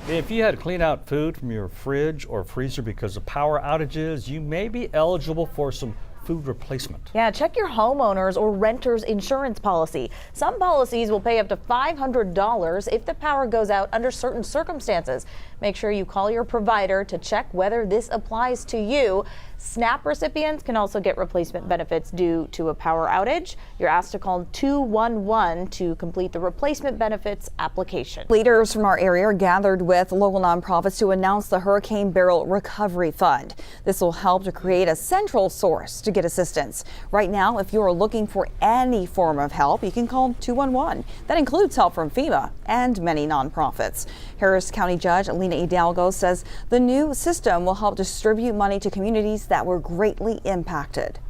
If you had to clean out food from your fridge or freezer because of power outages, you may be eligible for some food replacement. Yeah, check your homeowners or renters insurance policy. Some policies will pay up to $500 if the power goes out under certain circumstances. Make sure you call your provider to check whether this applies to you. SNAP recipients can also get replacement benefits due to a power outage. You're asked to call 211 to complete the replacement benefits application. Leaders from our area are gathered with local nonprofits to announce the Hurricane Beryl Recovery Fund. This will help to create a central source to get assistance. Right now, if you are looking for any form of help, you can call 211. That includes help from FEMA and many nonprofits. Harris County Judge Lena Hidalgo says the new system will help distribute money to communities that were greatly impacted.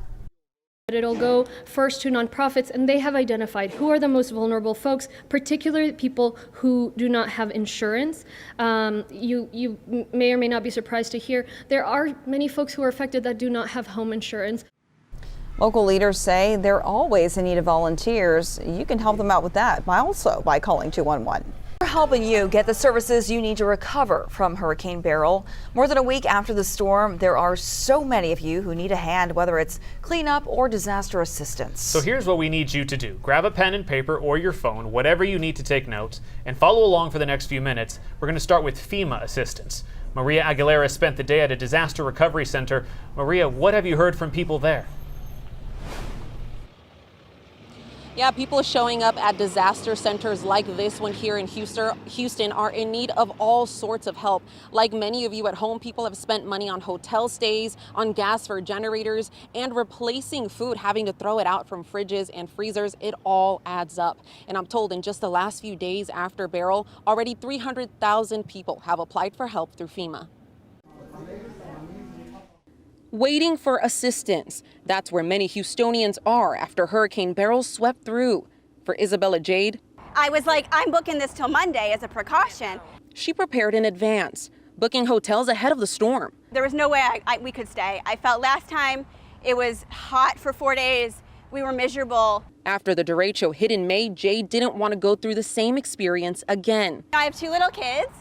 It'll go first to nonprofits, and they have identified who are the most vulnerable folks, particularly people who do not have insurance. You may or may not be surprised to hear there are many folks who are affected that do not have home insurance. Local leaders say they're always in need of volunteers. You can help them out with that by calling 211. We're helping you get the services you need to recover from Hurricane Beryl. More than a week after the storm, there are so many of you who need a hand, whether it's cleanup or disaster assistance. So here's what we need you to do. Grab a pen and paper or your phone, whatever you need to take notes, and follow along for the next few minutes. We're going to start with FEMA assistance. Maria Aguilera spent the day at a disaster recovery center. Maria, what have you heard from people there? Yeah, people showing up at disaster centers like this one here in Houston are in need of all sorts of help. Like many of you at home, people have spent money on hotel stays, on gas for generators, and replacing food, having to throw it out from fridges and freezers. It all adds up. And I'm told in just the last few days after Beryl, already 300,000 people have applied for help through FEMA. Waiting for assistance. That's where many Houstonians are after Hurricane Beryl swept through. For Isabella Jade, I was like, I'm booking this till Monday as a precaution. She prepared in advance, booking hotels ahead of the storm. There was no way we could stay. I felt last time it was hot for 4 days. We were miserable. After the derecho hit in May, Jade didn't want to go through the same experience again. I have 2 little kids.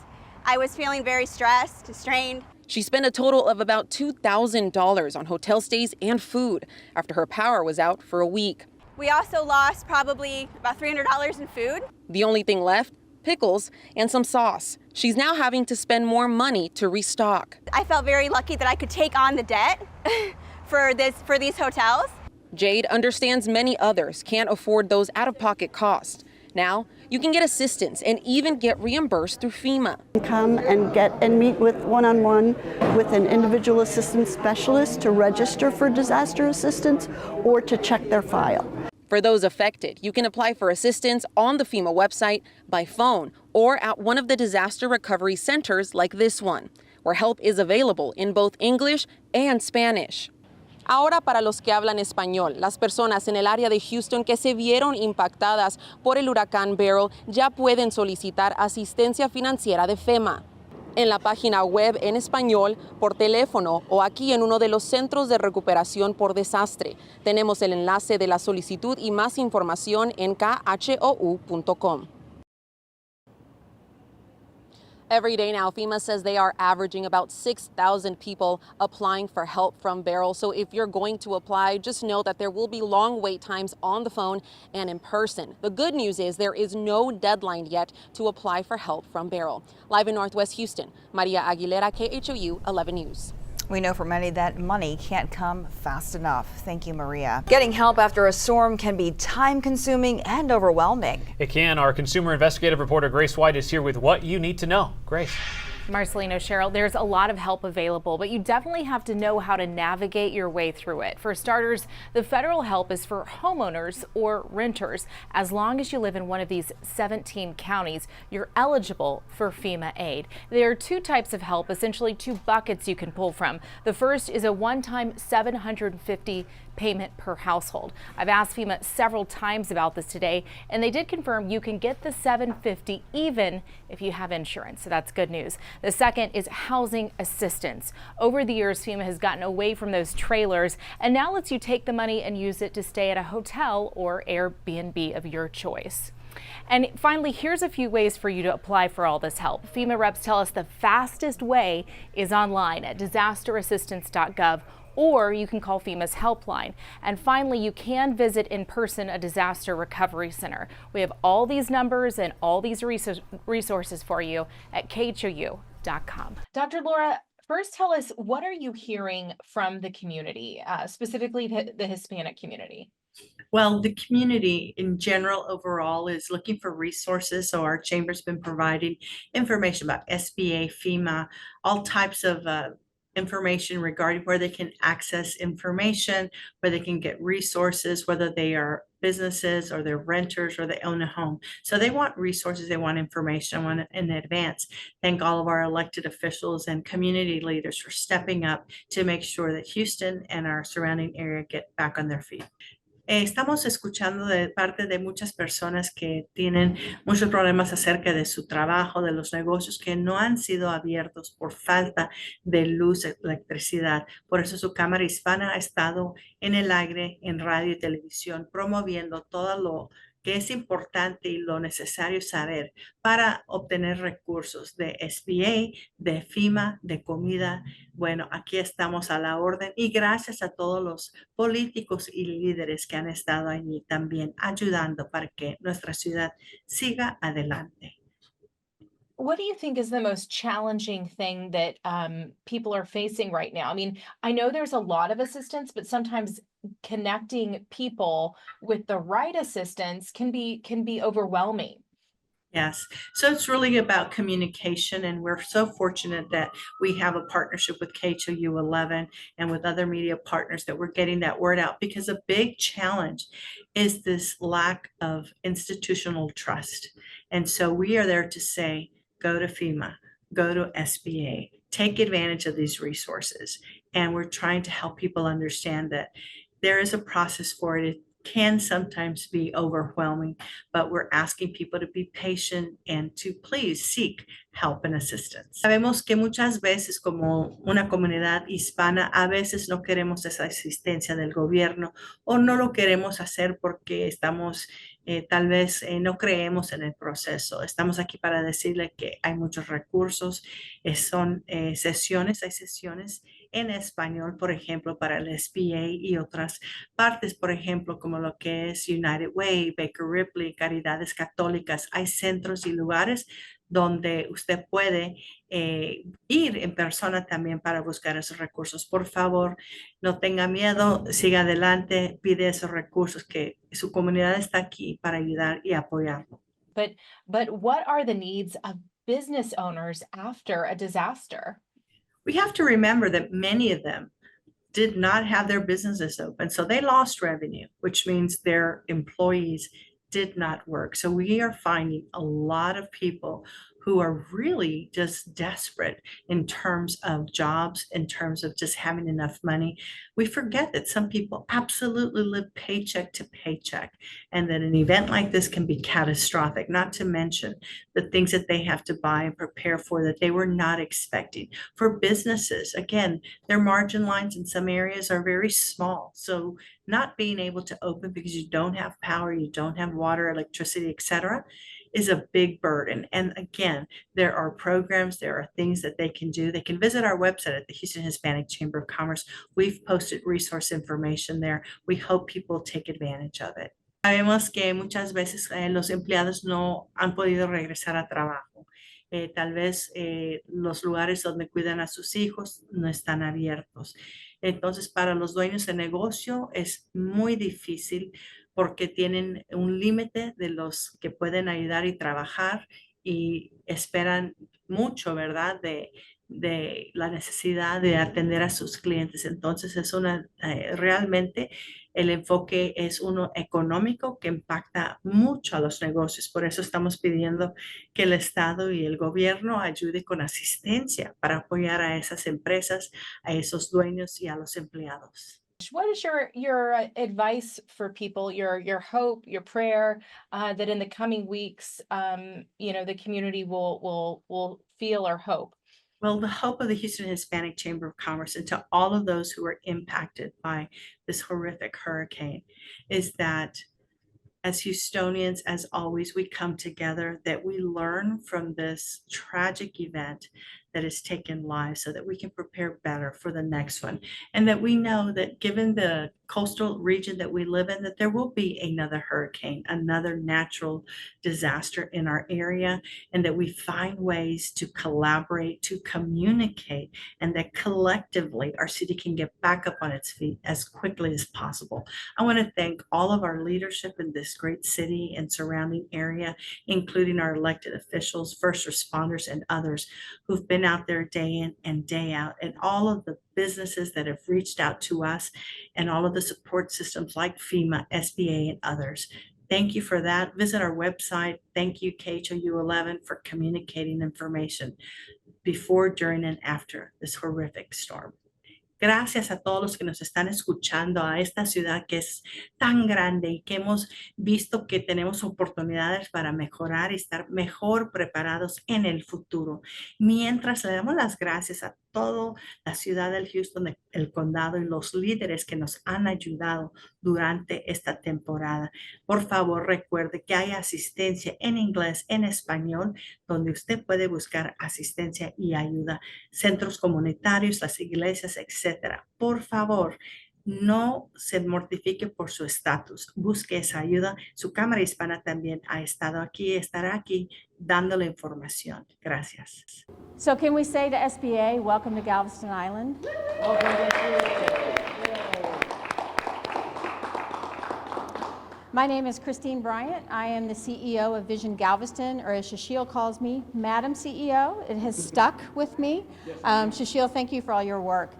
I was feeling very stressed, strained. She spent a total of about $2,000 on hotel stays and food after her power was out for a week. We also lost probably about $300 in food. The only thing left, pickles and some sauce. She's now having to spend more money to restock. I felt very lucky that I could take on the debt for these hotels. Jade understands many others can't afford those out-of-pocket costs. Now, you can get assistance and even get reimbursed through FEMA. Come and meet with one-on-one with an individual assistance specialist to register for disaster assistance or to check their file. For those affected, you can apply for assistance on the FEMA website, by phone, or at one of the disaster recovery centers like this one, where help is available in both English and Spanish. Ahora, para los que hablan español, las personas en el área de Houston que se vieron impactadas por el huracán Beryl ya pueden solicitar asistencia financiera de FEMA. En la página web en español, por teléfono o aquí en uno de los centros de recuperación por desastre. Tenemos el enlace de la solicitud y más información en KHOU.com. Every day now, FEMA says they are averaging about 6,000 people applying for help from Beryl. So if you're going to apply, just know that there will be long wait times on the phone and in person. The good news is there is no deadline yet to apply for help from Beryl. Live in Northwest Houston, Maria Aguilera, KHOU 11 News. We know for many that money can't come fast enough. Thank you, Maria. Getting help after a storm can be time-consuming and overwhelming. It can. Our consumer investigative reporter Grace White is here with what you need to know. Grace. Marcelino, Cheryl, there's a lot of help available, but you definitely have to know how to navigate your way through it. For starters, the federal help is for homeowners or renters. As long as you live in one of these 17 counties, you're eligible for FEMA aid. There are 2 types of help, essentially 2 buckets you can pull from. The first is a one-time $750 payment per household. I've asked FEMA several times about this today, and they did confirm you can get the $750 even if you have insurance, so that's good news. The second is housing assistance. Over the years, FEMA has gotten away from those trailers and now lets you take the money and use it to stay at a hotel or Airbnb of your choice. And finally, here's a few ways for you to apply for all this help. FEMA reps tell us the fastest way is online at disasterassistance.gov, or you can call FEMA's helpline. And finally, you can visit in person a disaster recovery center. We have all these numbers and all these resources for you at KHOU.com. Dr. Laura, first tell us, what are you hearing from the community, specifically the Hispanic community? Well, the community in general overall is looking for resources. So our chamber's been providing information about SBA, FEMA, all types of information regarding where they can access information, where they can get resources, whether they are businesses or they're renters or they own a home. So they want resources, they want information, want it in advance. Thank all of our elected officials and community leaders for stepping up to make sure that Houston and our surrounding area get back on their feet. Estamos escuchando de parte de muchas personas que tienen muchos problemas acerca de su trabajo, de los negocios que no han sido abiertos por falta de luz, electricidad. Por eso su Cámara Hispana ha estado en el aire, en radio y televisión, promoviendo todo lo que es importante y lo necesario saber para obtener recursos de SBA, de FEMA, de comida. Bueno, aquí estamos a la orden y gracias a todos los políticos y líderes que han estado allí también ayudando para que nuestra ciudad siga adelante. What do you think is the most challenging thing that people are facing right now? I mean, I know there's a lot of assistance, but sometimes connecting people with the right assistance can be overwhelming. Yes, so it's really about communication, and we're so fortunate that we have a partnership with KHOU 11 and with other media partners that we're getting that word out, because a big challenge is this lack of institutional trust. And so we are there to say, go to FEMA, go to SBA, take advantage of these resources. And we're trying to help people understand that there is a process for it. It can sometimes be overwhelming, but we're asking people to be patient and to please seek help and assistance. Sabemos que muchas veces como una comunidad hispana, a veces no queremos esa asistencia del gobierno o no lo queremos hacer porque estamos tal vez no creemos en el proceso. Estamos aquí para decirle que hay muchos recursos, hay sesiones en español, por ejemplo, para el SBA y otras partes, por ejemplo, como lo que es United Way, Baker Ripley, Caridades Católicas. Hay centros y lugares donde usted puede ir en persona también para buscar esos recursos. Por favor, no tenga miedo, siga adelante, pide esos recursos, que su comunidad está aquí para ayudar y apoyarlo. But what are the needs of business owners after a disaster? We have to remember that many of them did not have their businesses open, so they lost revenue, which means their employees did not work. So we are finding a lot of people who are really just desperate in terms of jobs, in terms of just having enough money. We forget that some people absolutely live paycheck to paycheck, and that an event like this can be catastrophic, not to mention the things that they have to buy and prepare for that they were not expecting. For businesses, again, their margin lines in some areas are very small. So not being able to open because you don't have power, you don't have water, electricity, etc., is a big burden. And again, there are programs, there are things that they can do. They can visit our website at the Houston Hispanic Chamber of Commerce. We've posted resource information there. We hope people take advantage of it. Sabemos que muchas veces los empleados no han podido regresar a trabajo. Tal vez los lugares donde cuidan a sus hijos no están abiertos. Entonces, para los dueños de negocio es muy difícil porque tienen un límite de los que pueden ayudar y trabajar y esperan mucho, ¿verdad? De la necesidad de atender a sus clientes. Entonces, es realmente el enfoque es uno económico que impacta mucho a los negocios. Por eso estamos pidiendo que el Estado y el gobierno ayude con asistencia para apoyar a esas empresas, a esos dueños y a los empleados. What is your advice for people, your hope, your prayer that in the coming weeks, the community will feel or hope? Well, the hope of the Houston Hispanic Chamber of Commerce and to all of those who are impacted by this horrific hurricane is that As Houstonians, as always, we come together, that we learn from this tragic event that has taken lives so that we can prepare better for the next one. And that we know that given the coastal region that we live in, that there will be another hurricane, another natural disaster in our area, and that we find ways to collaborate, to communicate, and that collectively our city can get back up on its feet as quickly as possible. I want to thank all of our leadership in this great city and surrounding area, including our elected officials, first responders, and others who've been out there day in and day out, and all of the businesses that have reached out to us, and all of the support systems like FEMA, SBA, and others. Thank you for that. Visit our website. Thank you, KHOU 11, for communicating information before, during, and after this horrific storm. Gracias a todos los que nos están escuchando, a esta ciudad que es tan grande y que hemos visto que tenemos oportunidades para mejorar y estar mejor preparados en el futuro. Mientras le damos las gracias a toda la ciudad del Houston, el condado y los líderes que nos han ayudado durante esta temporada. Por favor, recuerde que hay asistencia en inglés, en español, donde usted puede buscar asistencia y ayuda. Centros comunitarios, las iglesias, etcétera. Por favor, no se mortifique por su estatus. Busque esa ayuda. Su Cámara Hispana también ha estado aquí, estará aquí dándole información. Gracias. So can we say to SBA, welcome to Galveston Island? My name is Christine Bryant. I am the CEO of Vision Galveston, or as Shashil calls me, Madam CEO. It has stuck with me. Shashil, thank you for all your work.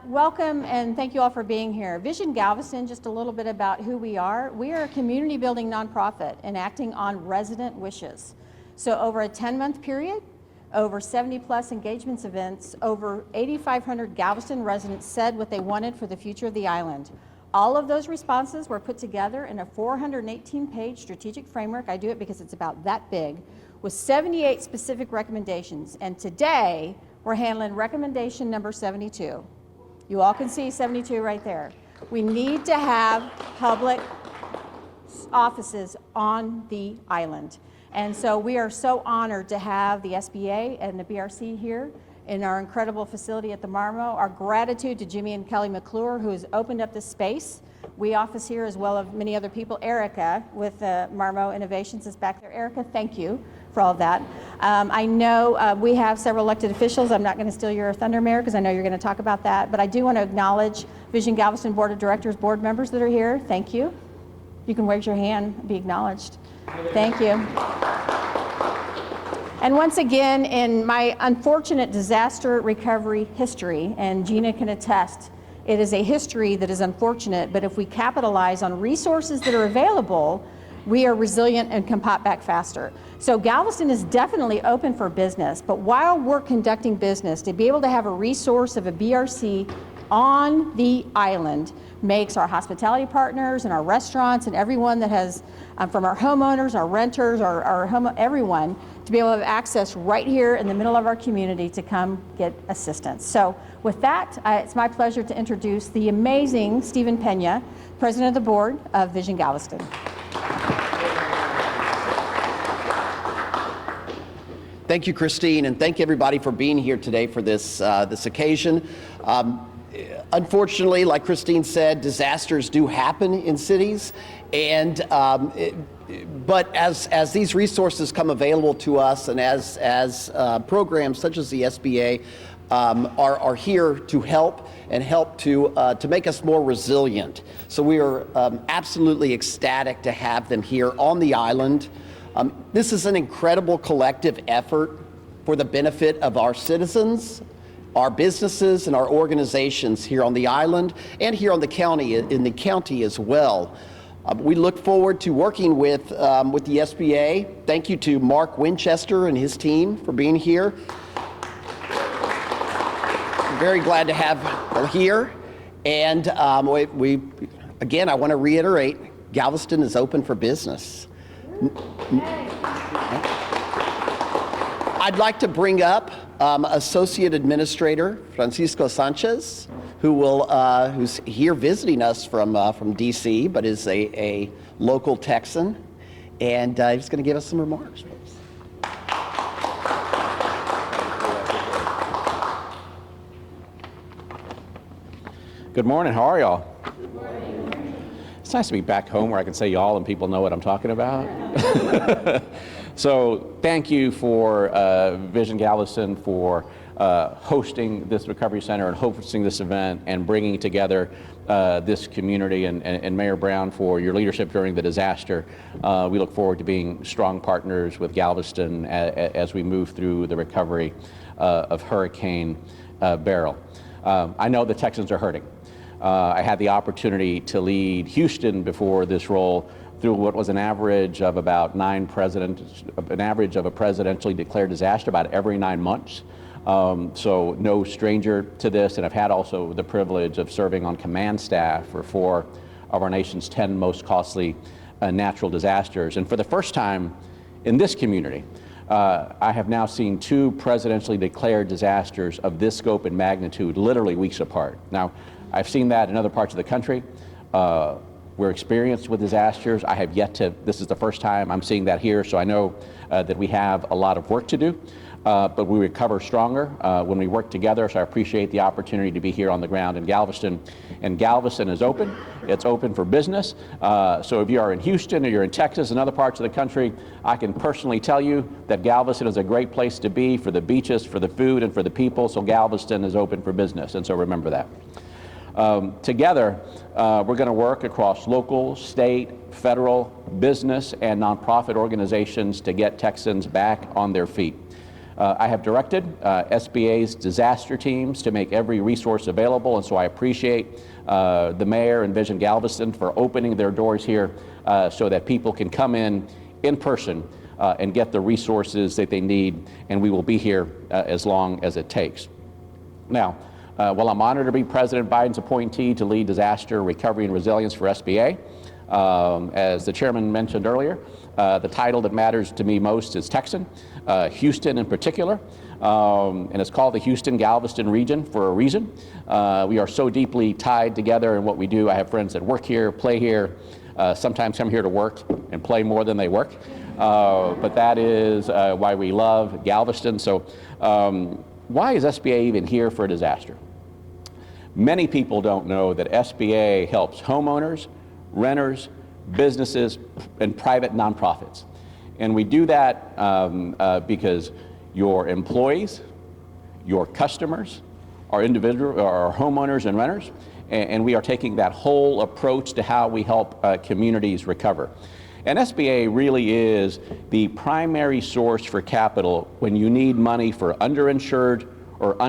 Welcome and thank you all for being here. Vision Galveston, just a little bit about who we are. We are a community building nonprofit and acting on resident wishes. So over a 10-month period, over 70 plus engagements events, over 8,500 Galveston residents said what they wanted for the future of the island. All of those responses were put together in a 418-page strategic framework. I do it because it's about that big, with 78 specific recommendations. And today, we're handling recommendation number 72. You all can see 72 right there. We need to have public offices on the island. And so we are so honored to have the SBA and the BRC here in our incredible facility at the Marmo. Our gratitude to Jimmy and Kelly McClure, who has opened up this space. We office here as well as many other people. Erica with Marmo Innovations is back there. Erica, thank you for all of that. I know we have several elected officials. I'm not going to steal your thunder, Mayor, because I know you're going to talk about that. But I do want to acknowledge Vision Galveston Board of Directors board members that are here. Thank you. You can raise your hand and be acknowledged. Thank you. And once again, in my unfortunate disaster recovery history, and Gina can attest, it is a history that is unfortunate, but if we capitalize on resources that are available, we are resilient and can pop back faster. So Galveston is definitely open for business, but while we're conducting business, to be able to have a resource of a BRC on the island makes our hospitality partners and our restaurants and everyone that has, from our homeowners, our renters, everyone, to be able to have access right here in the middle of our community to come get assistance. So with that, it's my pleasure to introduce the amazing Stephen Pena, President of the Board of Vision Galveston. Thank you, Christine, and thank everybody for being here today for this occasion. Unfortunately, like Christine said, disasters do happen in cities, and but as these resources come available to us, and as programs such as the SBA are here to help to make us more resilient. So we are absolutely ecstatic to have them here on the island. This is an incredible collective effort for the benefit of our citizens, our businesses, and our organizations here on the island and here on the county, in the county as well. We look forward to working with the SBA. Thank you to Mark Winchester and his team for being here. We're very glad to have her here. And again, I want to reiterate, Galveston is open for business. I'd like to bring up Associate Administrator Francisco Sanchez, who's here visiting us from DC, but is a local Texan, and he's going to give us some remarks. Good morning. How are y'all? Good morning. It's nice to be back home where I can say y'all and people know what I'm talking about. So thank you for Vision Galveston for hosting this recovery center and hosting this event and bringing together this community, and Mayor Brown for your leadership during the disaster. We look forward to being strong partners with Galveston as we move through the recovery of Hurricane Beryl. I know the Texans are hurting. I had the opportunity to lead Houston before this role through what was an average of about an average of a presidentially declared disaster about every 9 months. So no stranger to this, and I've had also the privilege of serving on command staff for 4 of our nation's 10 most costly natural disasters. And for the first time in this community, I have now seen 2 presidentially declared disasters of this scope and magnitude literally weeks apart. Now, I've seen that in other parts of the country. We're experienced with disasters. I have yet to, this is the first time I'm seeing that here, so I know that we have a lot of work to do, but we recover stronger when we work together, so I appreciate the opportunity to be here on the ground in Galveston. And Galveston is open. It's open for business. So if you are in Houston or you're in Texas and other parts of the country, I can personally tell you that Galveston is a great place to be for the beaches, for the food, and for the people, so Galveston is open for business, and so remember that. Together, we're going to work across local, state, federal, business, and nonprofit organizations to get Texans back on their feet. I have directed SBA's disaster teams to make every resource available, and so I appreciate the mayor and Vision Galveston for opening their doors here so that people can come in person and get the resources that they need, and we will be here as long as it takes. Now, while I'm honored to be President Biden's appointee to lead disaster recovery and resilience for SBA, as the chairman mentioned earlier, the title that matters to me most is Texan, Houston in particular, and it's called the Houston-Galveston region for a reason. We are so deeply tied together in what we do. I have friends that work here, play here, sometimes come here to work and play more than they work, but that is why we love Galveston. So why is SBA even here for a disaster? Many people don't know that SBA helps homeowners, renters, businesses, and private nonprofits. And we do that because your employees, your customers, are homeowners and renters, and we are taking that whole approach to how we help communities recover. And SBA really is the primary source for capital when you need money for underinsured or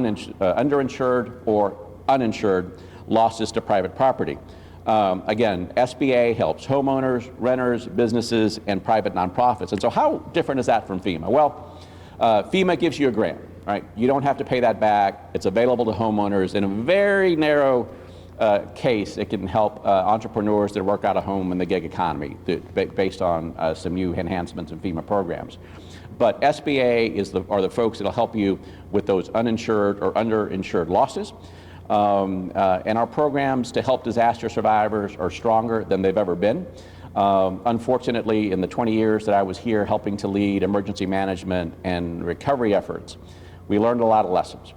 uninsured losses to private property. Again, SBA helps homeowners, renters, businesses, and private nonprofits. And so how different is that from FEMA? Well, FEMA gives you a grant, right? You don't have to pay that back. It's available to homeowners in a very narrow case. It can help entrepreneurs that work out of home in the gig economy based on some new enhancements in FEMA programs. But SBA are the folks that will help you with those uninsured or underinsured losses. And our programs to help disaster survivors are stronger than they've ever been. Unfortunately, in the 20 years that I was here helping to lead emergency management and recovery efforts, we learned a lot of lessons.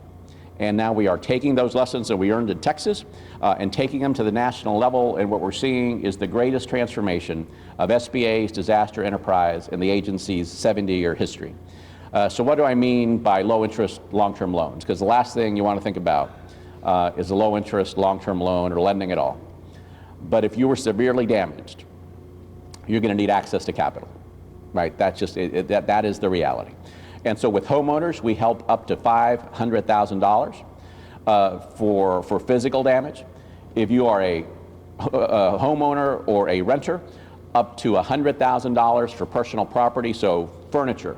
And now we are taking those lessons that we earned in Texas and taking them to the national level, and what we're seeing is the greatest transformation of SBA's disaster enterprise in the agency's 70-year history. So what do I mean by low interest long-term loans? Because the last thing you want to think about is a low interest long-term loan or lending at all. But if you were severely damaged, you're going to need access to capital, right? That's just, that is the reality. And so with homeowners, we help up to $500,000 for physical damage. If you are a homeowner or a renter, up to $100,000 for personal property, so furniture,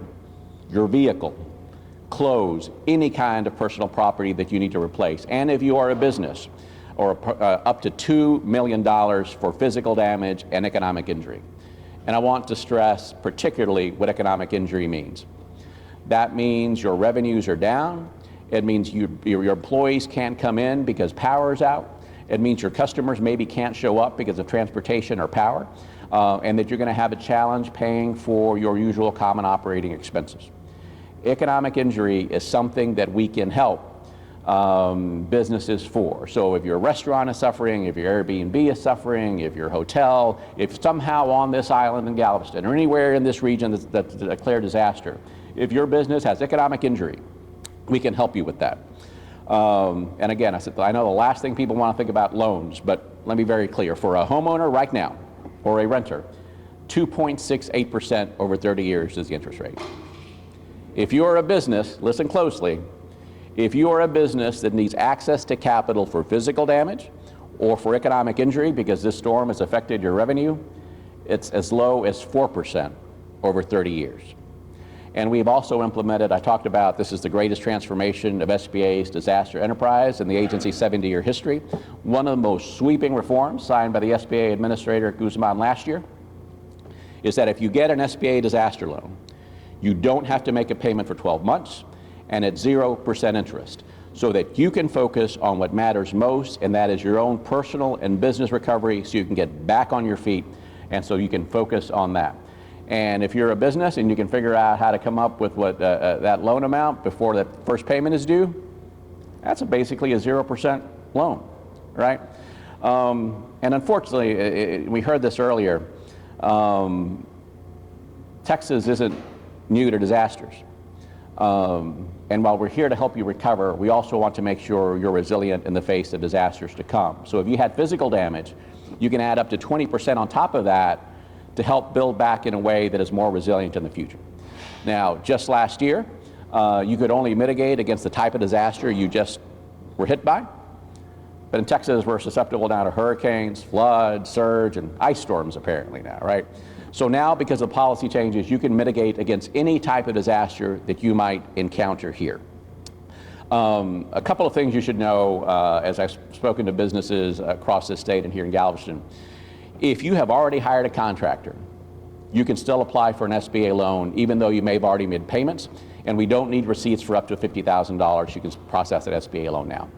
your vehicle, clothes, any kind of personal property that you need to replace. And if you are a business, or up to $2 million for physical damage and economic injury. And I want to stress particularly what economic injury means. That means your revenues are down It means your employees can't come in because power is out. It means your customers maybe can't show up because of transportation or power, and that you're going to have a challenge paying for your usual common operating expenses. Economic injury is something that we can help businesses for. So if your restaurant is suffering, if your Airbnb is suffering, if your hotel, if somehow on this island in Galveston or anywhere in this region that's a declared disaster, if your business has economic injury, we can help you with that. And again, I know the last thing people want to think about loans, but let me be very clear. For a homeowner right now, or a renter, 2.68% over 30 years is the interest rate. If you're a business, listen closely, if you are a business that needs access to capital for physical damage or for economic injury because this storm has affected your revenue, it's as low as 4% over 30 years. And we've also implemented, I talked about, this is the greatest transformation of SBA's disaster enterprise in the agency's 70-year history. One of the most sweeping reforms signed by the SBA Administrator Guzman last year is that if you get an SBA disaster loan, you don't have to make a payment for 12 months and at 0% interest, so that you can focus on what matters most, and that is your own personal and business recovery, so you can get back on your feet, and so you can focus on that. And if you're a business and you can figure out how to come up with what that loan amount before the first payment is due, that's basically a 0% loan, right? And unfortunately, we heard this earlier, Texas isn't new to disasters. And while we're here to help you recover, we also want to make sure you're resilient in the face of disasters to come. So if you had physical damage, you can add up to 20% on top of that to help build back in a way that is more resilient in the future. Now, just last year, you could only mitigate against the type of disaster you just were hit by. But in Texas, we're susceptible now to hurricanes, floods, surge, and ice storms apparently now, right? So now, because of policy changes, you can mitigate against any type of disaster that you might encounter here. A couple of things you should know as I've spoken to businesses across this state and here in Galveston. If you have already hired a contractor, you can still apply for an SBA loan even though you may have already made payments, and we don't need receipts for up to $50,000. You can process an SBA loan now.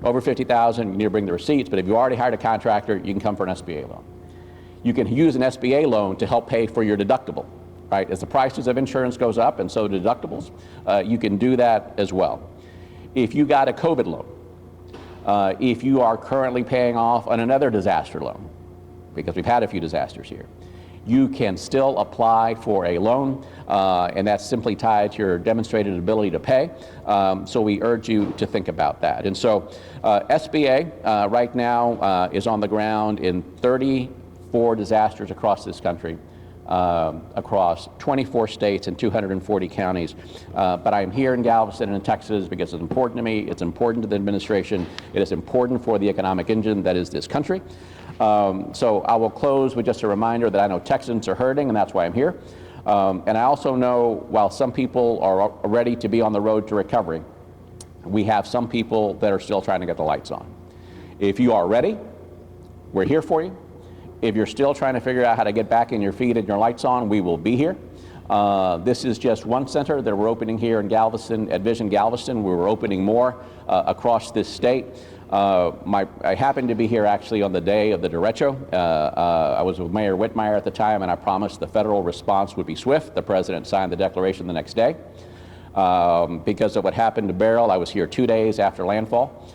Over $50,000, you need to bring the receipts, but if you already hired a contractor, you can come for an SBA loan. You can use an SBA loan to help pay for your deductible, right? As the prices of insurance goes up and so do deductibles, you can do that as well. If you got a COVID loan, if you are currently paying off on another disaster loan, because we've had a few disasters here, you can still apply for a loan, and that's simply tied to your demonstrated ability to pay. So we urge you to think about that. And so SBA right now is on the ground in 34 disasters across this country, across 24 states and 240 counties. But I'm here in Galveston and in Texas because it's important to me, it's important to the administration, it is important for the economic engine that is this country. So I will close with just a reminder that I know Texans are hurting, and that's why I'm here. And I also know while some people are ready to be on the road to recovery, we have some people that are still trying to get the lights on. If you are ready, we're here for you. If you're still trying to figure out how to get back in your feet and your lights on, we will be here. This is just one center that we're opening here in Galveston, at Vision Galveston. We're opening more across this state. I happened to be here actually on the day of the derecho. I was with Mayor Whitmire at the time, and I promised the federal response would be swift. The president signed the declaration the next day. Because of what happened to Beryl, I was here 2 days after landfall.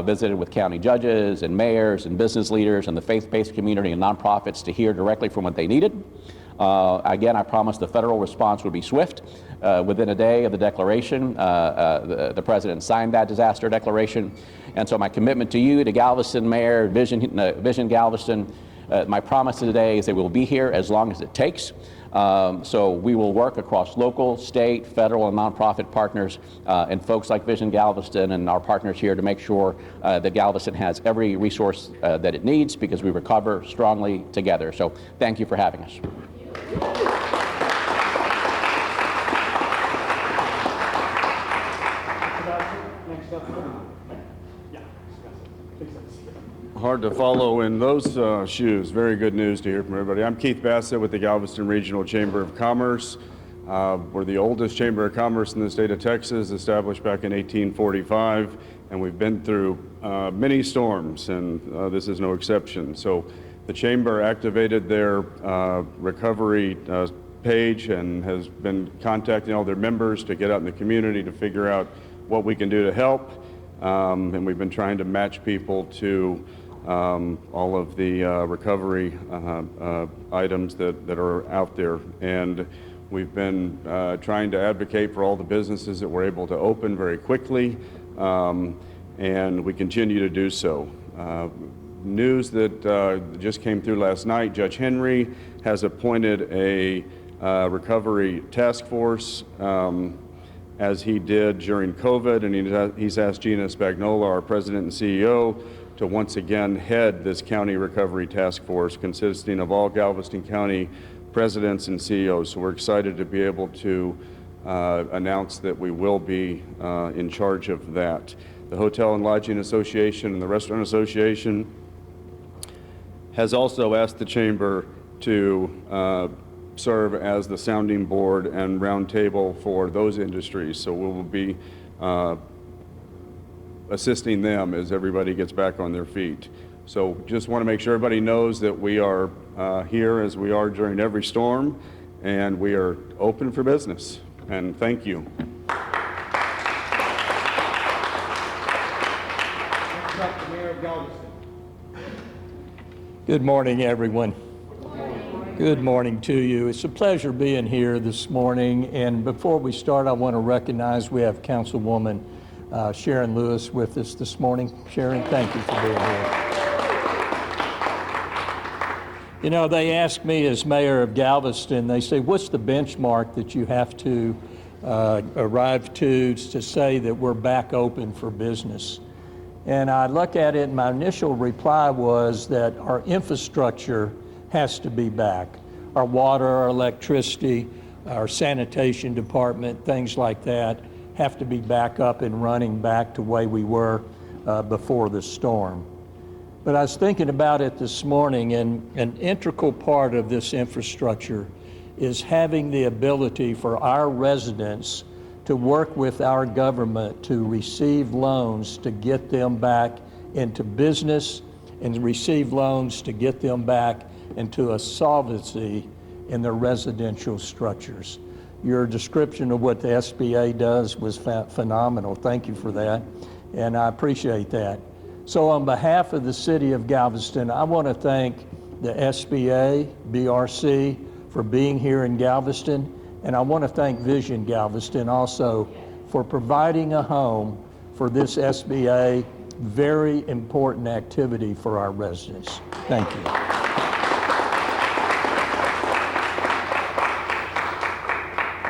Visited with county judges and mayors and business leaders and the faith-based community and nonprofits to hear directly from what they needed. Again, I promised the federal response would be swift. Within a day of the declaration, the president signed that disaster declaration. And so my commitment to you, to Galveston Mayor, Vision Galveston, my promise today is that we'll be here as long as it takes. So we will work across local, state, federal, and nonprofit partners and folks like Vision Galveston and our partners here to make sure that Galveston has every resource that it needs, because we recover strongly together. So thank you for having us. Hard to follow in those shoes. Very good news to hear from everybody. I'm Keith Bassett with the Galveston Regional Chamber of Commerce. We're the oldest chamber of commerce in the state of Texas, established back in 1845, and we've been through many storms, and this is no exception. So the chamber activated their recovery page and has been contacting all their members to get out in the community to figure out what we can do to help. And we've been trying to match people to all of the recovery items that are out there. And we've been trying to advocate for all the businesses that were able to open very quickly, and we continue to do so. News that just came through last night, Judge Henry has appointed a recovery task force as he did during COVID, and he's asked Gina Spagnola, our president and CEO, to once again head this county recovery task force consisting of all Galveston County presidents and CEOs. So we're excited to be able to announce that we will be in charge of that. The Hotel and Lodging Association and the Restaurant Association has also asked the chamber to serve as the sounding board and roundtable for those industries. So we will be assisting them as everybody gets back on their feet. So just want to make sure everybody knows that we are here as we are during every storm, and we are open for business. And thank you. Good morning, everyone. Good morning to you. It's a pleasure being here this morning. And before we start, I want to recognize we have Councilwoman Sharon Lewis with us this morning. Sharon, thank you for being here. You know, they asked me as mayor of Galveston, they say, what's the benchmark that you have to arrive to say that we're back open for business? And I look at it, and my initial reply was that our infrastructure has to be back. Our water, our electricity, our sanitation department, things like that have to be back up and running back to the way we were before the storm. But I was thinking about it this morning, and an integral part of this infrastructure is having the ability for our residents to work with our government to receive loans to get them back into business and receive loans to get them back into a solvency in their residential structures. Your description of what the SBA does was phenomenal. Thank you for that, and I appreciate that. So on behalf of the city of Galveston, I want to thank the SBA, BRC for being here in Galveston, and I want to thank Vision Galveston also for providing a home for this SBA very important activity for our residents. Thank you.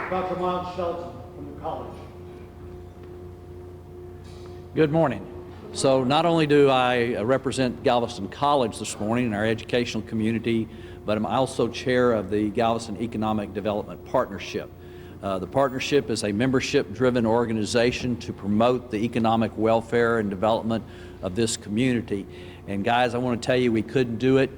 Dr. Miles Shelton from the college. Good morning. So not only do I represent Galveston College this morning in our educational community, but I'm also chair of the Galveston Economic Development Partnership. The partnership is a membership-driven organization to promote the economic welfare and development of this community. And guys, I want to tell you, we couldn't do it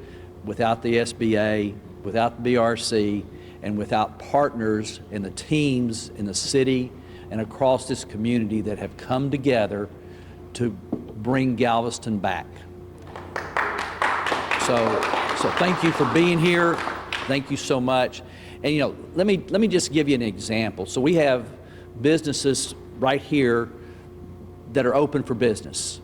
without the SBA, without the BRC, and without partners and the teams in the city and across this community that have come together to bring Galveston back. So thank you for being here. Thank you so much. And you know, let me just give you an example. So we have businesses right here that are open for business.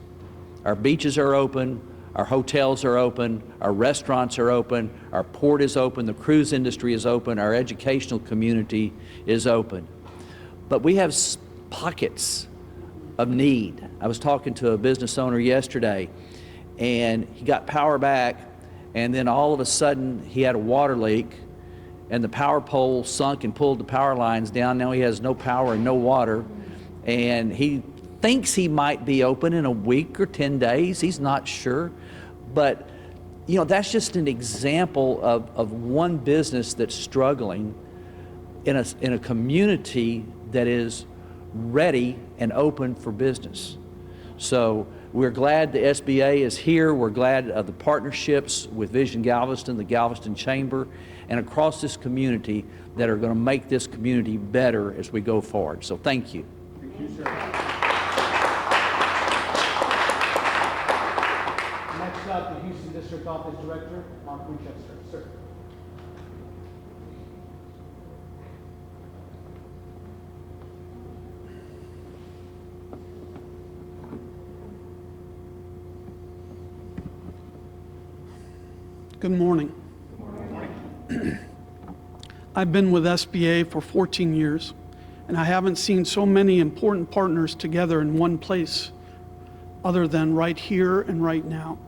Our beaches are open, our hotels are open, our restaurants are open, our port is open, the cruise industry is open, our educational community is open. But we have pockets of need. I was talking to a business owner yesterday, and he got power back, and then all of a sudden he had a water leak, and the power pole sunk and pulled the power lines down. Now he has no power and no water, and he thinks he might be open in a week or 10 days. He's not sure. But you know, that's just an example of one business that's struggling in a community that is ready and open for business. So we're glad the SBA is here. We're glad of the partnerships with Vision Galveston, the Galveston Chamber, and across this community that are going to make this community better as we go forward. So thank you. Thank you, sir. Next up, the Houston District Office Director, Mark Winchester. Sir. Good morning. I've been with SBA for 14 years, and I haven't seen so many important partners together in one place other than right here and right now.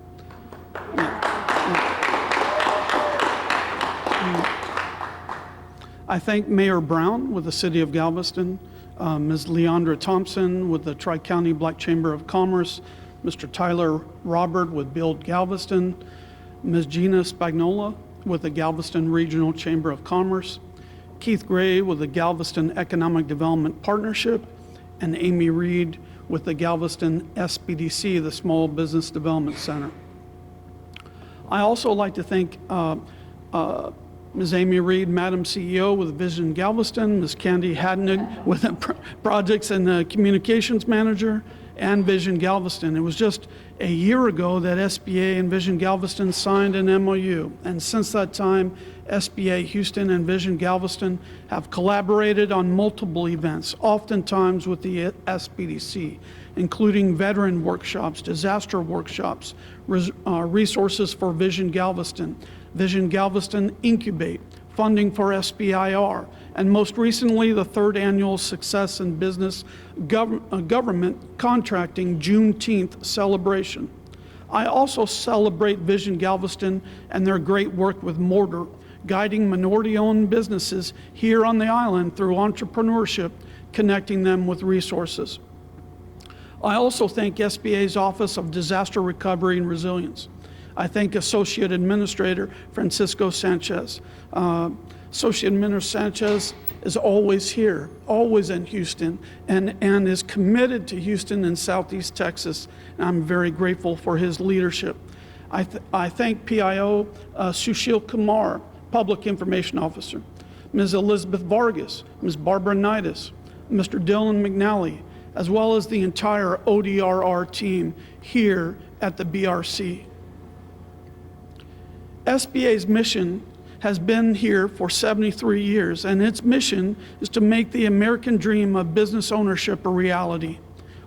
I thank Mayor Brown with the City of Galveston, Ms. Leandra Thompson with the Tri-County Black Chamber of Commerce, Mr. Tyler Robert with Build Galveston, Ms. Gina Spagnola with the Galveston Regional Chamber of Commerce, Keith Gray with the Galveston Economic Development Partnership, and Amy Reed with the Galveston SBDC, the Small Business Development Center. I also like to thank Ms. Amy Reed, Madam CEO with Vision Galveston, Ms. Candy Hadnig with the Projects and Communications Manager, and Vision Galveston. It was just a year ago that SBA and Vision Galveston signed an MOU, and since that time, SBA Houston and Vision Galveston have collaborated on multiple events, oftentimes with the SBDC, including veteran workshops, disaster workshops, resources for Vision Galveston Incubate, funding for SBIR, and most recently, the third annual Success in Business Government Contracting Juneteenth celebration. I also celebrate Vision Galveston and their great work with Mortar, guiding minority-owned businesses here on the island through entrepreneurship, connecting them with resources. I also thank SBA's Office of Disaster Recovery and Resilience. I thank Associate Administrator Francisco Sanchez. Associate Administrator Sanchez is always here, always in Houston, and is committed to Houston and Southeast Texas. And I'm very grateful for his leadership. I thank PIO Sushil Kumar, Public Information Officer, Ms. Elizabeth Vargas, Ms. Barbara Nidus, Mr. Dylan McNally, as well as the entire ODRR team here at the BRC. SBA's mission has been here for 73 years, and its mission is to make the American dream of business ownership a reality.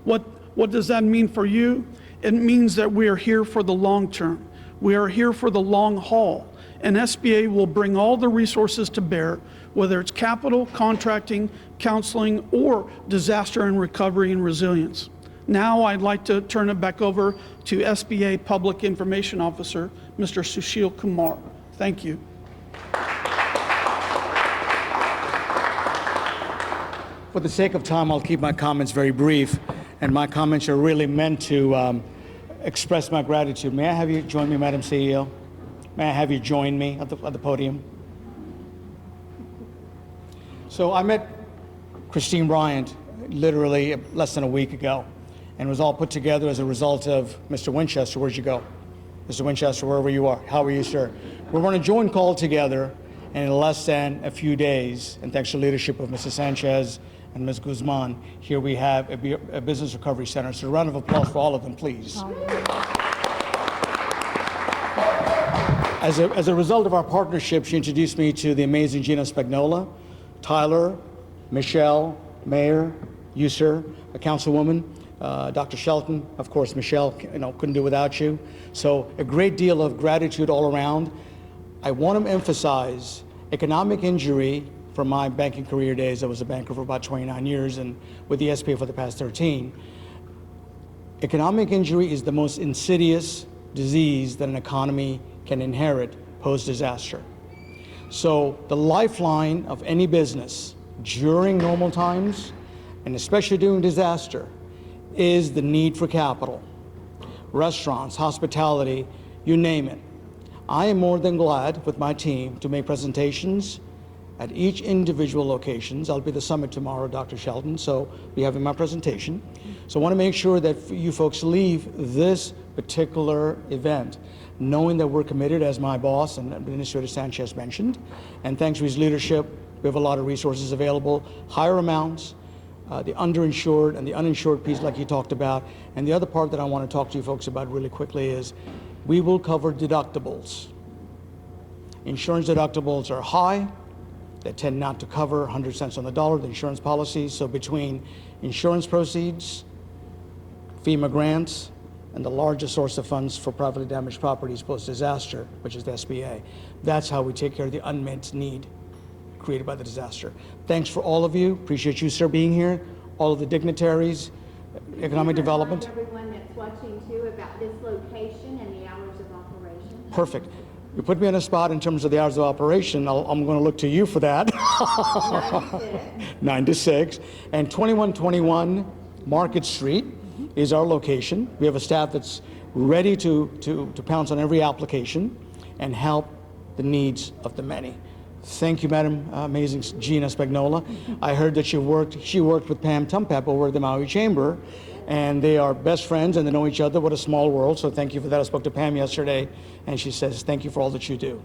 What does that mean for you? It means that we are here for the long term. We are here for the long haul, and SBA will bring all the resources to bear, whether it's capital, contracting, counseling, or disaster and recovery and resilience. Now I'd like to turn it back over to SBA Public Information Officer, Mr. Sushil Kumar. Thank you. For the sake of time, I'll keep my comments very brief, and my comments are really meant to express my gratitude. May I have you join me, Madam CEO? May I have you join me at the podium? So I met Christine Bryant literally less than a week ago, and it was all put together as a result of Mr. Winchester. Where'd you go? Mr. Winchester, wherever you are. How are you, sir? We're on a joint call together, and in less than a few days, and thanks to the leadership of Mrs. Sanchez and Ms. Guzman, here we have a business recovery center. So a round of applause for all of them, please. As a result of our partnership, she introduced me to the amazing Gina Spagnola, Tyler, Michelle, Mayor, you, sir, a councilwoman, Dr. Shelton, of course, Michelle, couldn't do without you. So a great deal of gratitude all around. I want to emphasize economic injury from my banking career days. I was a banker for about 29 years and with the SBA for the past 13. Economic injury is the most insidious disease that an economy can inherit post-disaster. So the lifeline of any business during normal times, and especially during disaster, is the need for capital. Restaurants, hospitality, you name it. I am more than glad with my team to make presentations at each individual locations. I'll be at the summit tomorrow, Dr. Shelton, so be having my presentation. So I want to make sure that you folks leave this particular event knowing that we're committed, as my boss and Administrator Sanchez mentioned, and thanks to his leadership, we have a lot of resources available, higher amounts, the underinsured and the uninsured piece like you talked about. And the other part that I want to talk to you folks about really quickly is we will cover deductibles. Insurance deductibles are high. They tend not to cover 100 cents on the dollar, the insurance policies. So between insurance proceeds, FEMA grants, and the largest source of funds for privately damaged properties post-disaster, which is the SBA, that's how we take care of the unmet need created by the disaster. Thanks for all of you. Appreciate you, sir, being here. All of the dignitaries, economic development. Everyone that's watching too about this location and the hours of operation. Perfect. You put me on a spot in terms of the hours of operation. I'm going to look to you for that. 9 to 6. And 2121 Market Street is our location. We have a staff that's ready to pounce on every application and help the needs of the many. Thank you, Madam Amazing Gina Spagnola. I heard that she worked with Pam Tumpap over at the Maui Chamber, and they are best friends and they know each other. What a small world, so thank you for that. I spoke to Pam yesterday, and she says, thank you for all that you do.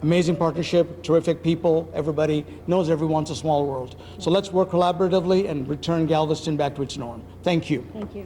Amazing partnership, terrific people, everybody knows everyone's a small world. So let's work collaboratively and return Galveston back to its norm. Thank you. Thank you.